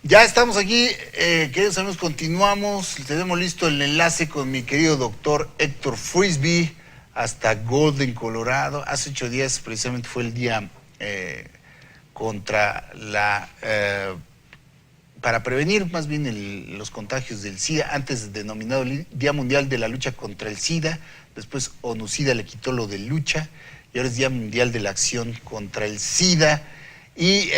Ya estamos aquí, queridos amigos, continuamos. Tenemos listo el enlace con mi querido doctor Héctor Frisby hasta Golden, Colorado. Hace 8 días precisamente fue el día contra la... para prevenir más bien los contagios del SIDA, antes denominado Día Mundial de la Lucha contra el SIDA, después ONU-SIDA le quitó lo de lucha, y ahora es Día Mundial de la Acción contra el SIDA. Y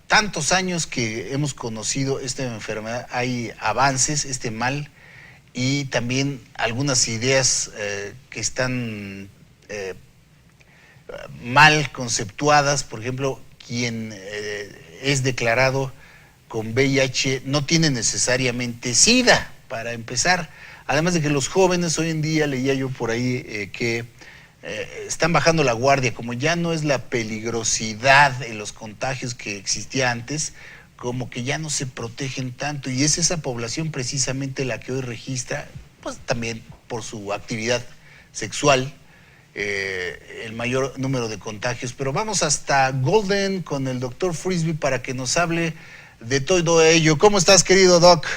tantos años que hemos conocido esta enfermedad, hay avances, este mal, y también algunas ideas que están mal conceptuadas. Por ejemplo, quien es declarado con VIH no tiene necesariamente SIDA, para empezar. Además de que los jóvenes hoy en día, leía yo por ahí que están bajando la guardia, como ya no es la peligrosidad en los contagios que existía antes, como que ya no se protegen tanto, y es esa población precisamente la que hoy registra, pues también por su actividad sexual, el mayor número de contagios. Pero vamos hasta Golden con el doctor Frisby para que nos hable de todo ello. ¿Cómo estás, querido Doc?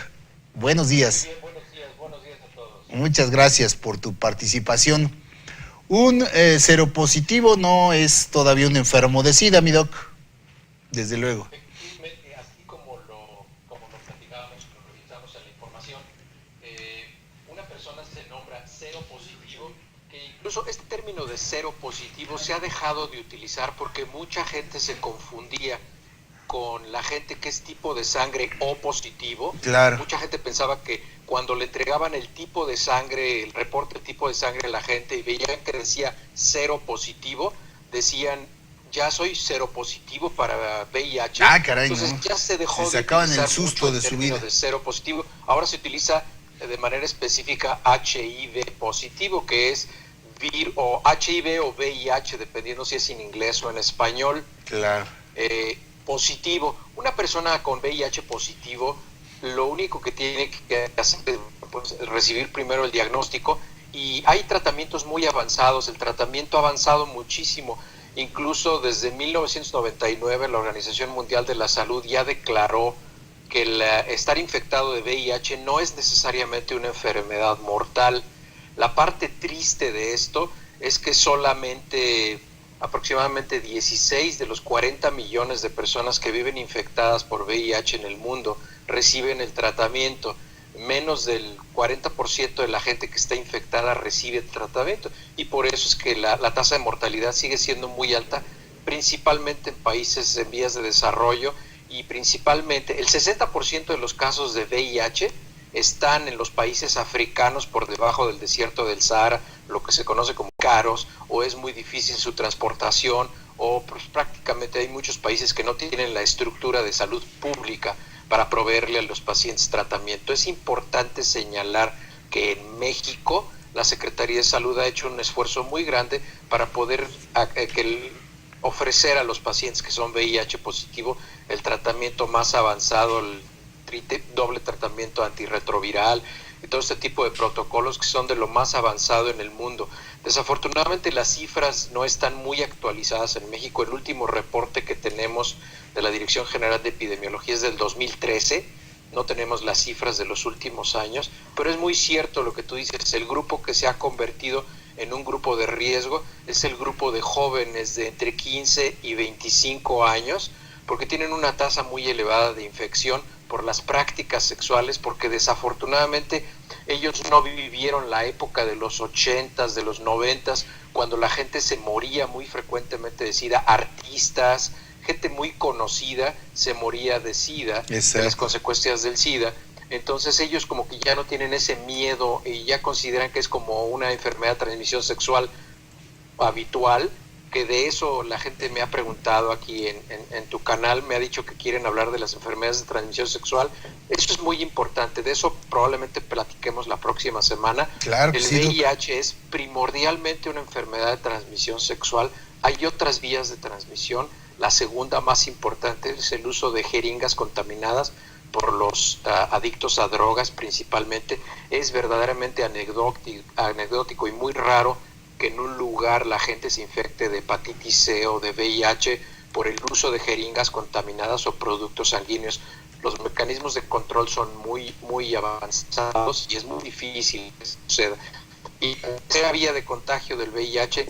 Buenos días. Muy bien, buenos días a todos. Muchas gracias por tu participación. Un seropositivo no es todavía un enfermo de SIDA, mi Doc, desde luego. Efectivamente, así como lo platicábamos, lo revisamos en la información, una persona se nombra seropositivo, que incluso este término de seropositivo se ha dejado de utilizar porque mucha gente se confundía con la gente que es tipo de sangre O positivo. Claro. Mucha gente pensaba que cuando le entregaban el tipo de sangre, el reporte del tipo de sangre a la gente y veían que decía cero positivo, decían, ya soy cero positivo para VIH. Ah, caray, entonces no. ya se dejó se de sacaban utilizar el susto mucho de su término vida. de cero positivo. Ahora se utiliza de manera específica HIV positivo, que es o HIV o VIH, dependiendo si es en inglés o en español. Claro. Positivo. Una persona con VIH positivo, lo único que tiene que hacer es pues, recibir primero el diagnóstico, y hay tratamientos muy avanzados. El tratamiento ha avanzado muchísimo. Incluso desde 1999 la Organización Mundial de la Salud ya declaró que estar infectado de VIH no es necesariamente una enfermedad mortal. La parte triste de esto es que solamente aproximadamente 16 de los 40 millones de personas que viven infectadas por VIH en el mundo reciben el tratamiento. Menos del 40% de la gente que está infectada recibe el tratamiento, y por eso es que la tasa de mortalidad sigue siendo muy alta, principalmente en países en vías de desarrollo, y principalmente el 60% de los casos de VIH están en los países africanos por debajo del desierto del Sahara, lo que se conoce como caros, o es muy difícil su transportación, o pues, prácticamente hay muchos países que no tienen la estructura de salud pública para proveerle a los pacientes tratamiento. Es importante señalar que en México la Secretaría de Salud ha hecho un esfuerzo muy grande para poder ofrecer a los pacientes que son VIH positivo el tratamiento más avanzado, el doble tratamiento antirretroviral y todo este tipo de protocolos que son de lo más avanzado en el mundo. Desafortunadamente las cifras no están muy actualizadas en México. El último reporte que tenemos de la Dirección General de Epidemiología es del 2013, no tenemos las cifras de los últimos años, pero es muy cierto lo que tú dices. El grupo que se ha convertido en un grupo de riesgo es el grupo de jóvenes de entre 15 y 25 años, porque tienen una tasa muy elevada de infección por las prácticas sexuales, porque desafortunadamente ellos no vivieron la época de los 80s, de los 90s, cuando la gente se moría muy frecuentemente de SIDA. Artistas, gente muy conocida se moría de SIDA, de las consecuencias del SIDA. Entonces ellos como que ya no tienen ese miedo y ya consideran que es como una enfermedad de transmisión sexual habitual, que de eso la gente me ha preguntado aquí en tu canal, me ha dicho que quieren hablar de las enfermedades de transmisión sexual. Eso es muy importante, de eso probablemente platiquemos la próxima semana. Claro que el sí, VIH es primordialmente una enfermedad de transmisión sexual. Hay otras vías de transmisión. La segunda más importante es el uso de jeringas contaminadas por los adictos a drogas principalmente. Es verdaderamente anecdótico y muy raro que en un lugar la gente se infecte de hepatitis C o de VIH por el uso de jeringas contaminadas o productos sanguíneos. los mecanismos de control son muy avanzados y es muy difícil que suceda. Y la tercera vía de contagio del VIH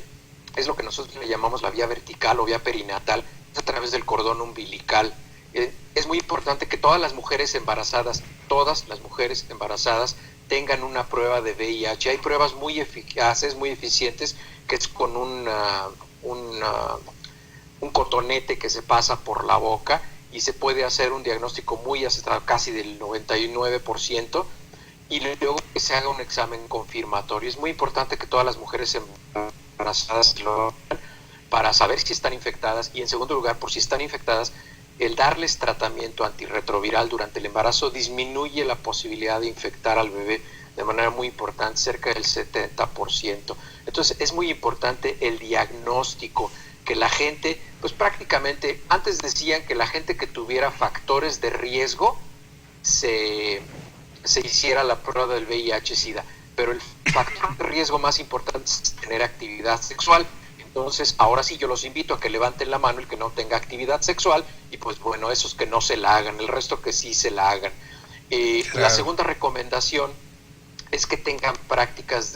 es lo que nosotros le llamamos la vía vertical o vía perinatal, es a través del cordón umbilical. Es muy importante que todas las mujeres embarazadas tengan una prueba de VIH. Hay pruebas muy eficaces, muy eficientes, que es con un cotonete que se pasa por la boca y se puede hacer un diagnóstico muy acertado, casi del 99%, y luego que se haga un examen confirmatorio. Es muy importante que todas las mujeres embarazadas lo hagan para saber si están infectadas, y en segundo lugar, por si están infectadas, el darles tratamiento antirretroviral durante el embarazo disminuye la posibilidad de infectar al bebé de manera muy importante, cerca del 70%. Entonces es muy importante el diagnóstico, que la gente, pues prácticamente, antes decían que la gente que tuviera factores de riesgo se hiciera la prueba del VIH-Sida, pero el factor de riesgo más importante es tener actividad sexual. Entonces, ahora sí, yo los invito a que levanten la mano el que no tenga actividad sexual, y pues bueno, esos que no se la hagan, el resto que sí se la hagan. Claro. La segunda recomendación es que tengan prácticas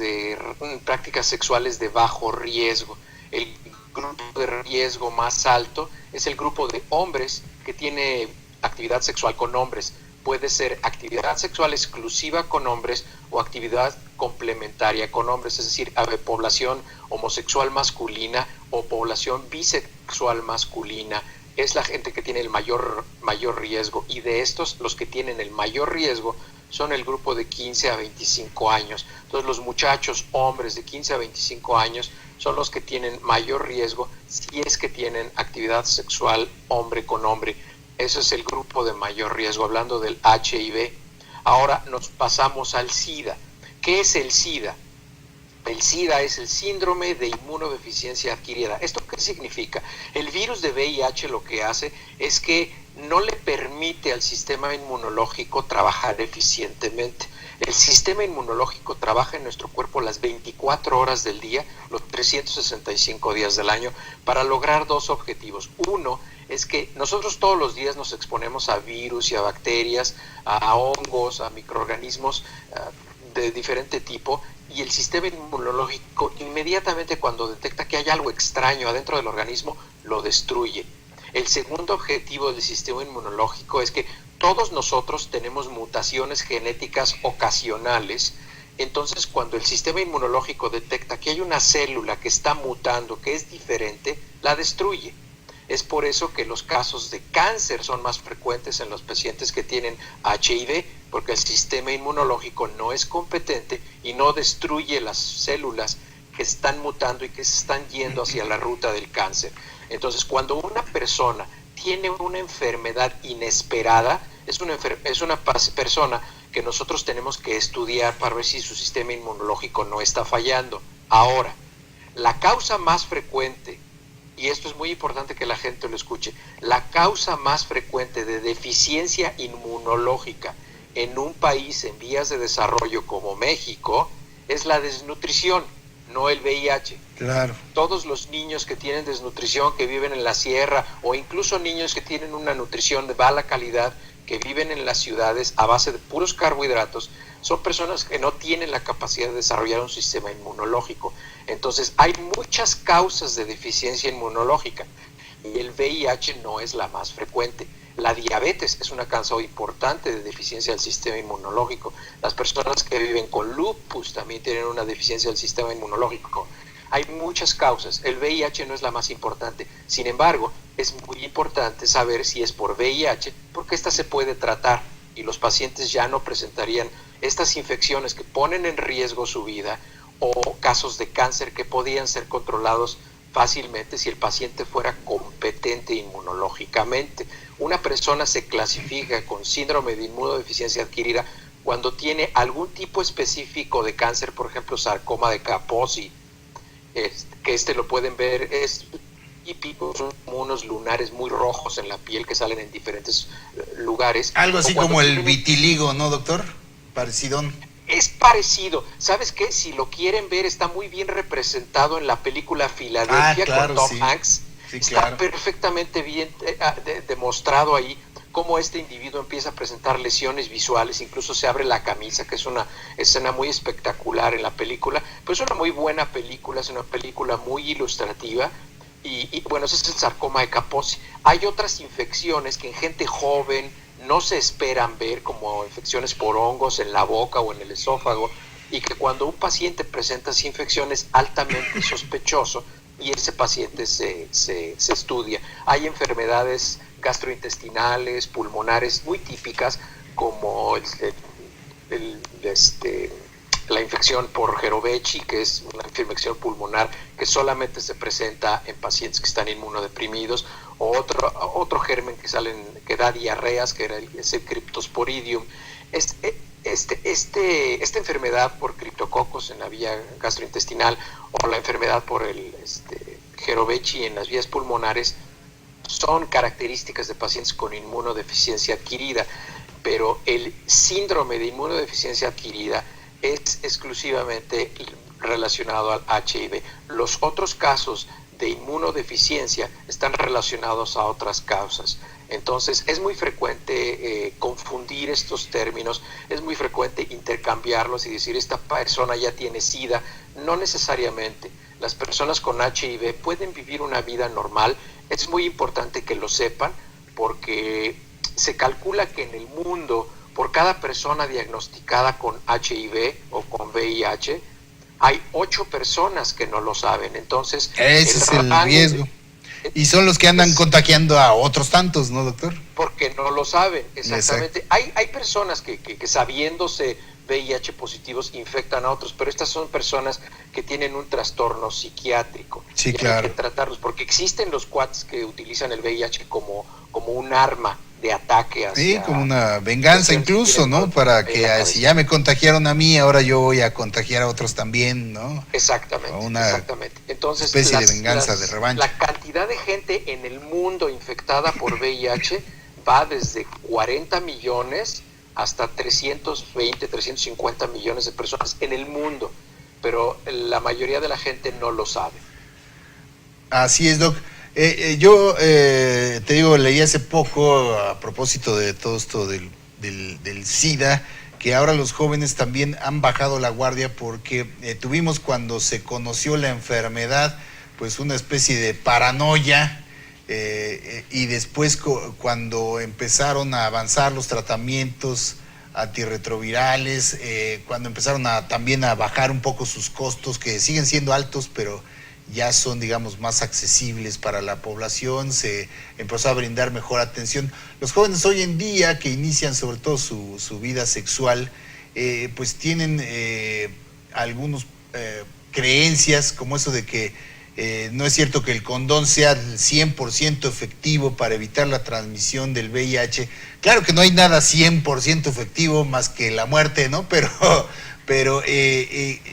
sexuales de bajo riesgo. El grupo de riesgo más alto es el grupo de hombres que tiene actividad sexual con hombres. Puede ser actividad sexual exclusiva con hombres o actividad complementaria con hombres, es decir, población homosexual masculina o población bisexual masculina. Es la gente que tiene el mayor riesgo, y de estos, los que tienen el mayor riesgo son el grupo de 15 a 25 años. Entonces los muchachos hombres de 15 a 25 años son los que tienen mayor riesgo si es que tienen actividad sexual hombre con hombre. Ese es el grupo de mayor riesgo, hablando del HIV. Ahora nos pasamos al SIDA. ¿Qué es el SIDA? El SIDA es el síndrome de inmunodeficiencia adquirida. ¿Esto qué significa? El virus de VIH lo que hace es que no le permite al sistema inmunológico trabajar eficientemente. El sistema inmunológico trabaja en nuestro cuerpo las 24 horas del día, los 365 días del año, para lograr dos objetivos. Uno es que nosotros todos los días nos exponemos a virus y a bacterias, a hongos, a microorganismos de diferente tipo, y el sistema inmunológico inmediatamente cuando detecta que hay algo extraño adentro del organismo, lo destruye. El segundo objetivo del sistema inmunológico es que todos nosotros tenemos mutaciones genéticas ocasionales. Entonces, cuando el sistema inmunológico detecta que hay una célula que está mutando, que es diferente, la destruye. Es por eso que los casos de cáncer son más frecuentes en los pacientes que tienen HIV, porque el sistema inmunológico no es competente y no destruye las células que están mutando y que se están yendo hacia la ruta del cáncer. Entonces, cuando una persona tiene una enfermedad inesperada, es una persona que nosotros tenemos que estudiar para ver si su sistema inmunológico no está fallando. Ahora, la causa más frecuente, y esto es muy importante que la gente lo escuche, la causa más frecuente de deficiencia inmunológica en un país en vías de desarrollo como México es la desnutrición, no el VIH. Claro. Todos los niños que tienen desnutrición, que viven en la sierra, o incluso niños que tienen una nutrición de mala calidad, que viven en las ciudades a base de puros carbohidratos, son personas que no tienen la capacidad de desarrollar un sistema inmunológico. Entonces hay muchas causas de deficiencia inmunológica y el VIH no es la más frecuente. La diabetes es una causa importante de deficiencia del sistema inmunológico. Las personas que viven con lupus también tienen una deficiencia del sistema inmunológico. Hay muchas causas. El VIH no es la más importante. Sin embargo, es muy importante saber si es por VIH, porque esta se puede tratar y los pacientes ya no presentarían estas infecciones que ponen en riesgo su vida, o casos de cáncer que podían ser controlados fácilmente si el paciente fuera competente inmunológicamente. Una persona se clasifica con síndrome de inmunodeficiencia adquirida cuando tiene algún tipo específico de cáncer, por ejemplo, sarcoma de Kaposi, que lo pueden ver, es típico, son como unos lunares muy rojos en la piel que salen en diferentes lugares. Algo así como el vitiligo, ¿no, doctor? Parecidón. Es parecido. ¿Sabes qué? Si lo quieren ver, está muy bien representado en la película Filadelfia, claro, con Tom sí. Hanks. Sí, está claro. perfectamente bien demostrado ahí cómo este individuo empieza a presentar lesiones visuales, incluso se abre la camisa, que es una escena muy espectacular en la película, pues es una muy buena película, es una película muy ilustrativa, y bueno, ese es el sarcoma de Kaposi. Hay otras infecciones que en gente joven no se esperan ver, como infecciones por hongos en la boca o en el esófago, y que cuando un paciente presenta esas infecciones es altamente sospechoso y ese paciente se estudia. Hay enfermedades gastrointestinales, pulmonares muy típicas, como la infección por Gerovechi, que es una infección pulmonar que solamente se presenta en pacientes que están inmunodeprimidos, o otro germen que da diarreas, que es el Cryptosporidium. Esta enfermedad por criptococos en la vía gastrointestinal, o la enfermedad por el Gerovechi en las vías pulmonares, son características de pacientes con inmunodeficiencia adquirida, pero el síndrome de inmunodeficiencia adquirida es exclusivamente relacionado al HIV. Los otros casos de inmunodeficiencia están relacionados a otras causas. Entonces es muy frecuente confundir estos términos, es muy frecuente intercambiarlos y decir esta persona ya tiene SIDA. No necesariamente. Las personas con HIV pueden vivir una vida normal. Es muy importante que lo sepan, porque se calcula que en el mundo, por cada persona diagnosticada con HIV o con VIH, hay 8 personas que no lo saben. Entonces, ese es el riesgo. Y son los que andan contagiando a otros tantos, ¿no, doctor? Porque no lo saben, exactamente. Hay personas que sabiéndose VIH positivos infectan a otros, pero estas son personas que tienen un trastorno psiquiátrico. Sí, y claro. hay que tratarlos, porque existen los cuates que utilizan el VIH como un arma de ataque hacia... Sí, como una venganza incluso, ¿no? Para que si ya me contagiaron a mí, ahora yo voy a contagiar a otros también, ¿no? Exactamente, exactamente. Entonces, especie de venganza, de revancha. La cantidad de gente en el mundo infectada por VIH va desde 40 millones hasta 320, 350 millones de personas en el mundo, pero la mayoría de la gente no lo sabe. Así es, Doc. Yo te digo, leí hace poco a propósito de todo esto del SIDA, que ahora los jóvenes también han bajado la guardia, porque tuvimos, cuando se conoció la enfermedad, pues una especie de paranoia, y después cuando empezaron a avanzar los tratamientos antirretrovirales, cuando empezaron también a bajar un poco sus costos, que siguen siendo altos, pero ya son, digamos, más accesibles para la población, se empezó a brindar mejor atención. Los jóvenes hoy en día, que inician sobre todo su vida sexual, pues tienen algunas creencias, como eso de que no es cierto que el condón sea el 100% efectivo para evitar la transmisión del VIH. Claro que no hay nada 100% efectivo más que la muerte, ¿no? Pero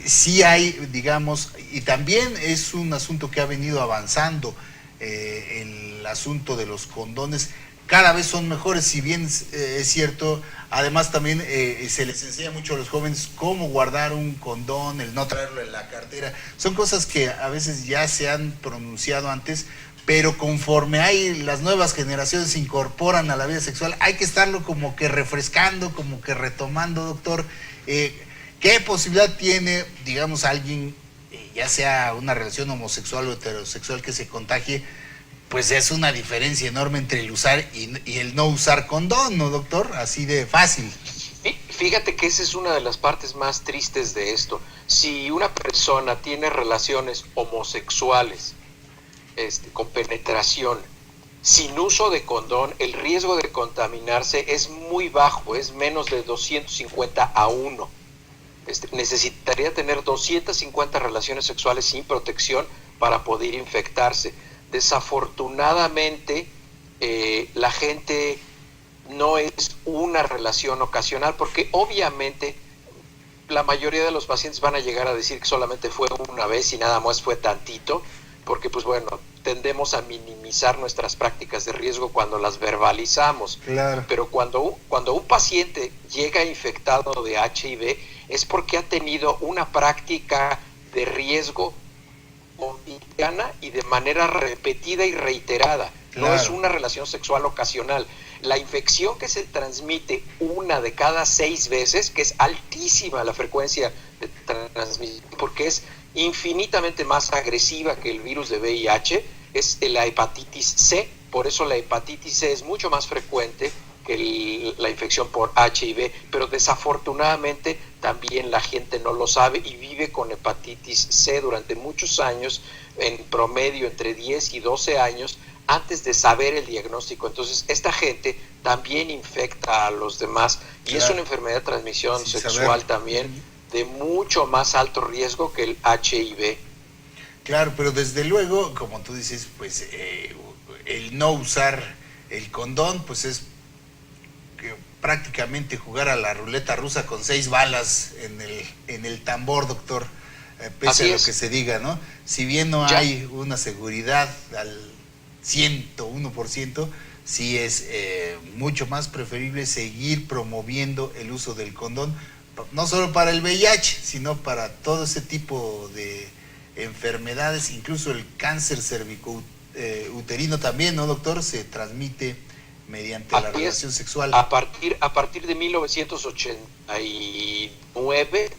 sí hay, digamos, y también es un asunto que ha venido avanzando, el asunto de los condones. Cada vez son mejores, si bien es cierto. Además también se les enseña mucho a los jóvenes cómo guardar un condón, el no traerlo en la cartera. Son cosas que a veces ya se han pronunciado antes, pero conforme las nuevas generaciones se incorporan a la vida sexual, hay que estarlo como que refrescando, como que retomando, doctor. ¿Qué posibilidad tiene, digamos, alguien, ya sea una relación homosexual o heterosexual, que se contagie? Pues es una diferencia enorme entre el usar y el no usar condón, ¿no, doctor? Así de fácil. Fíjate que esa es una de las partes más tristes de esto. Si una persona tiene relaciones homosexuales con penetración sin uso de condón, el riesgo de contaminarse es muy bajo, es menos de 250 a 1. Necesitaría tener 250 relaciones sexuales sin protección para poder infectarse. Desafortunadamente, la gente no es una relación ocasional, porque obviamente la mayoría de los pacientes van a llegar a decir que solamente fue una vez y nada más fue tantito, porque pues bueno, tendemos a minimizar nuestras prácticas de riesgo cuando las verbalizamos. Claro. Pero cuando un paciente llega infectado de HIV es porque ha tenido una práctica de riesgo cotidiana y de manera repetida y reiterada. no es Claro. una relación sexual ocasional. La infección que se transmite 1 de cada 6 veces, que es altísima la frecuencia de transmisión, porque es infinitamente más agresiva que el virus de VIH, es la hepatitis C. Por eso la hepatitis C es mucho más frecuente que la infección por HIV, pero desafortunadamente también la gente no lo sabe y vive con hepatitis C durante muchos años, en promedio entre 10 y 12 años, antes de saber el diagnóstico. Entonces, esta gente también infecta a los demás y Claro. es una enfermedad de transmisión Sin sexual saber. también de mucho más alto riesgo que el HIV. Claro, pero desde luego, como tú dices, pues el no usar el condón, pues es que prácticamente jugar a la ruleta rusa con 6 balas en el tambor, doctor, pese Así a lo es. que se diga, ¿no? Si bien no Ya. hay una seguridad al 101%, sí es mucho más preferible seguir promoviendo el uso del condón, no solo para el VIH, sino para todo ese tipo de enfermedades, incluso el cáncer cervicouterino también, ¿no, doctor? Se transmite mediante la Así es. relación sexual. A partir de 1989,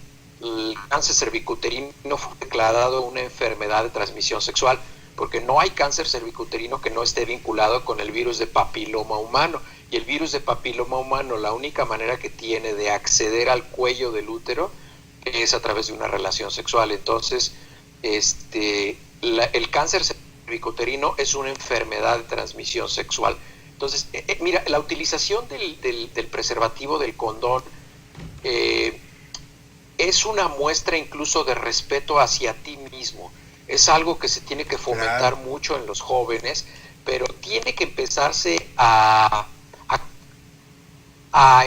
el cáncer cervicuterino fue declarado una enfermedad de transmisión sexual, porque no hay cáncer cervicuterino que no esté vinculado con el virus de papiloma humano. Y el virus de papiloma humano, la única manera que tiene de acceder al cuello del útero es a través de una relación sexual. Entonces, el cáncer cervicuterino es una enfermedad de transmisión sexual. Entonces, mira, la utilización del preservativo, del condón, es una muestra incluso de respeto hacia ti mismo. Es algo que se tiene que fomentar mucho en los jóvenes, pero tiene que empezarse a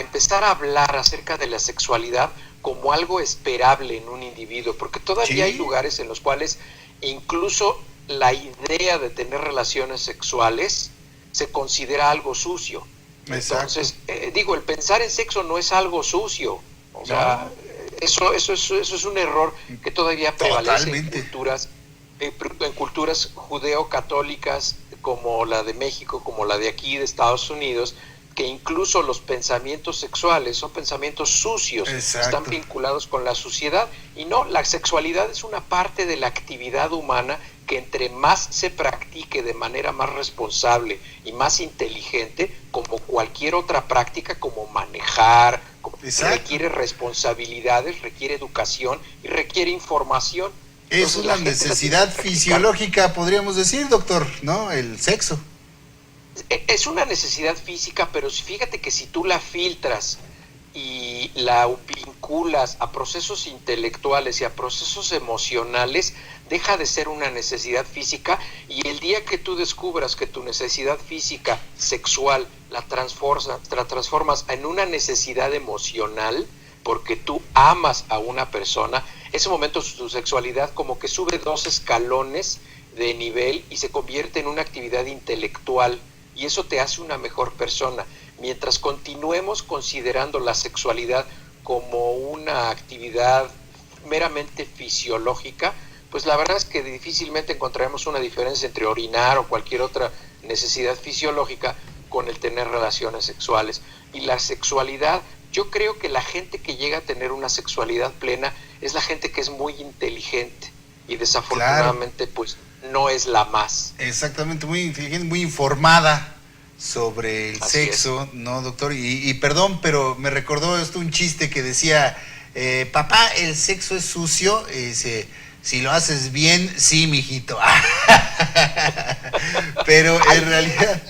empezar a hablar acerca de la sexualidad como algo esperable en un individuo, porque todavía hay lugares en los cuales incluso la idea de tener relaciones sexuales se considera algo sucio. Entonces, el pensar en sexo no es algo sucio. O sea, eso es un error que todavía prevalece en culturas judeo-católicas como la de México, como la de aquí de Estados Unidos, que incluso los pensamientos sexuales son pensamientos sucios, están vinculados con la suciedad. Y no, la sexualidad es una parte de la actividad humana que entre más se practique de manera más responsable y más inteligente, como cualquier otra práctica, como manejar, requiere responsabilidades, requiere educación y requiere información. Es una necesidad fisiológica, podríamos decir, doctor, ¿no? El sexo. Es una necesidad física, pero fíjate que si tú la filtras y la vinculas a procesos intelectuales y a procesos emocionales, deja de ser una necesidad física, y el día que tú descubras que tu necesidad física sexual la transformas en una necesidad emocional, porque tú amas a una persona, ese momento tu sexualidad como que sube 2 escalones de nivel y se convierte en una actividad intelectual, y eso te hace una mejor persona. Mientras continuemos considerando la sexualidad como una actividad meramente fisiológica, pues la verdad es que difícilmente encontraremos una diferencia entre orinar o cualquier otra necesidad fisiológica con el tener relaciones sexuales. Y la sexualidad, yo creo que la gente que llega a tener una sexualidad plena es la gente que es muy inteligente, y desafortunadamente pues no es la más. Exactamente, muy inteligente, muy informada sobre el sexo, ¿no, doctor? Y perdón, pero me recordó esto un chiste que decía, papá, el sexo es sucio, si lo haces bien, sí, mijito. Pero en realidad...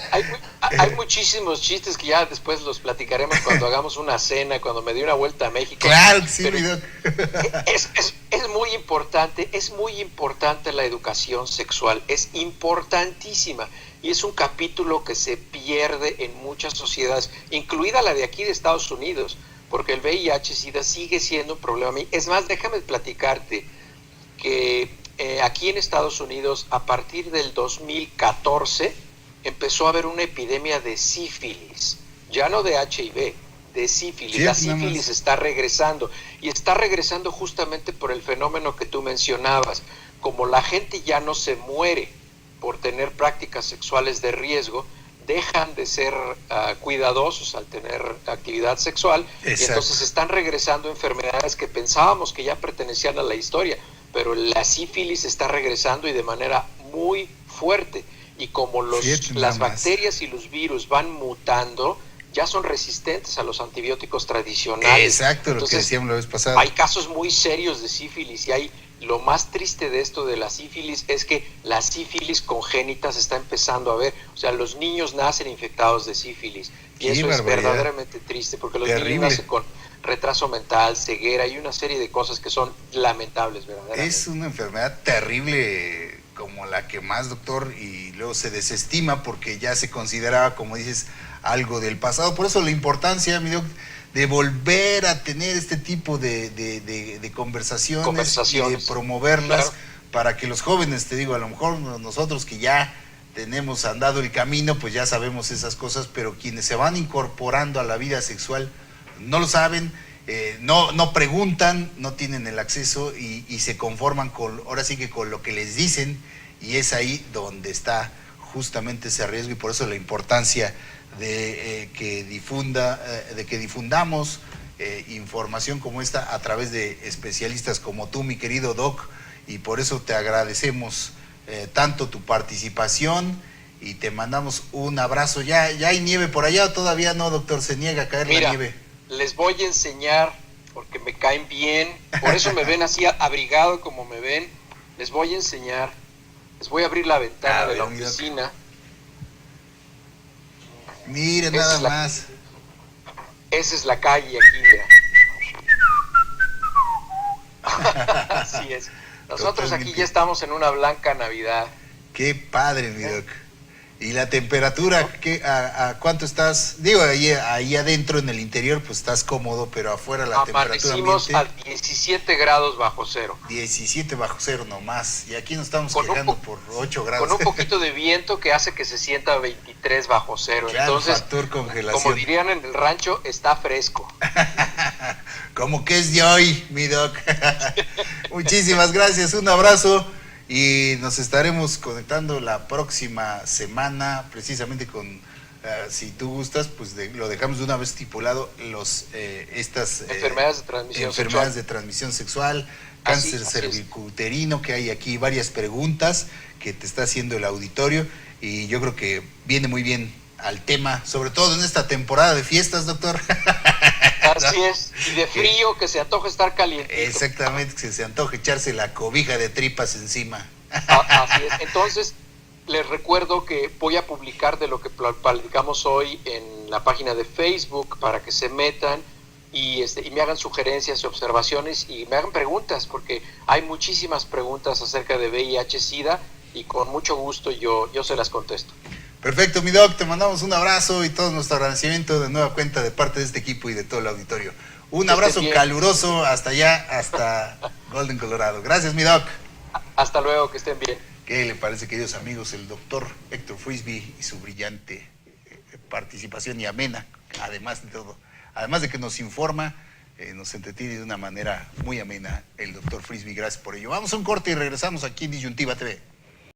Hay muchísimos chistes que ya después los platicaremos cuando hagamos una cena, cuando me dé una vuelta a México. Claro que sí, mi doc. Es muy importante la educación sexual, es importantísima, y es un capítulo que se pierde en muchas sociedades, incluida la de aquí de Estados Unidos, porque el VIH-Sida sigue siendo un problema. Es más, déjame platicarte que aquí en Estados Unidos, a partir del 2014, empezó a haber una epidemia de sífilis, ya no de HIV, de sífilis. La sífilis está regresando, y está regresando justamente por el fenómeno que tú mencionabas. Como la gente ya no se muere por tener prácticas sexuales de riesgo, dejan de ser cuidadosos al tener actividad sexual. Exacto. Y entonces están regresando enfermedades que pensábamos que ya pertenecían a la historia, pero la sífilis está regresando y de manera muy fuerte. Y como las bacterias y los virus van mutando, ya son resistentes a los antibióticos tradicionales. Exacto, entonces, lo que decíamos la vez pasada. Hay casos muy serios de sífilis y lo más triste de esto de la sífilis es que la sífilis congénita se está empezando a ver. O sea, los niños nacen infectados de sífilis. Y Qué eso barbaridad. es verdaderamente triste, porque los Terrible. niños nacen con retraso mental, ceguera y una serie de cosas que son lamentables, verdaderamente. Es una enfermedad terrible como la que más, doctor, y luego se desestima porque ya se consideraba, como dices, algo del pasado. Por eso la importancia, mi doc, de volver a tener este tipo de conversaciones y de promoverlas, claro, para que los jóvenes, te digo, a lo mejor nosotros que ya tenemos andado el camino, pues ya sabemos esas cosas, pero quienes se van incorporando a la vida sexual no lo saben, no preguntan, no tienen el acceso y se conforman con, ahora sí que con lo que les dicen, y es ahí donde está justamente ese riesgo, y por eso la importancia de que difundamos información como esta a través de especialistas como tú, mi querido Doc, y por eso te agradecemos tanto tu participación y te mandamos un abrazo. ¿Ya hay nieve por allá o todavía no, doctor? ¿Se niega a caer la nieve? Les voy a enseñar, porque me caen bien, por eso me ven así abrigado como me ven. Les voy a enseñar, les voy a abrir la ventana de la oficina. Mire, nada más. Esa es la calle aquí, mira. Así es. Nosotros aquí ya estamos en una blanca Navidad. Qué padre, mi doc. ¿Y la temperatura? ¿A cuánto estás? Digo, ahí adentro en el interior pues estás cómodo, pero afuera la temperatura ambiente. A 17 grados bajo cero. 17 bajo cero nomás. Y aquí nos estamos quejando por 8 grados. Con un poquito de viento que hace que se sienta 23 bajo cero. Claro, entonces, factor congelación. Como dirían en el rancho, está fresco. Como que es de hoy, mi doc. Muchísimas gracias, un abrazo. Y nos estaremos conectando la próxima semana, precisamente con, si tú gustas, pues lo dejamos de una vez estipulado, estas enfermedades de transmisión sexual, cáncer cervicuterino, que hay aquí varias preguntas que te está haciendo el auditorio, y yo creo que viene muy bien al tema, sobre todo en esta temporada de fiestas, doctor. Así es, y de frío, que se antoja estar caliente. Exactamente, que se antoja echarse la cobija de tripas encima. Así es, entonces les recuerdo que voy a publicar de lo que platicamos hoy en la página de Facebook para que se metan y me hagan sugerencias y observaciones y me hagan preguntas, porque hay muchísimas preguntas acerca de VIH-Sida y con mucho gusto yo se las contesto. Perfecto, mi doc, te mandamos un abrazo y todo nuestro agradecimiento de nueva cuenta de parte de este equipo y de todo el auditorio. Un abrazo caluroso hasta allá, hasta Golden, Colorado. Gracias, mi doc. Hasta luego, que estén bien. ¿Qué le parece, queridos amigos, el doctor Héctor Frisby y su brillante participación y amena, además de todo? Además de que nos informa, nos entretiene de una manera muy amena el doctor Frisby. Gracias por ello. Vamos a un corte y regresamos aquí en Disyuntiva TV.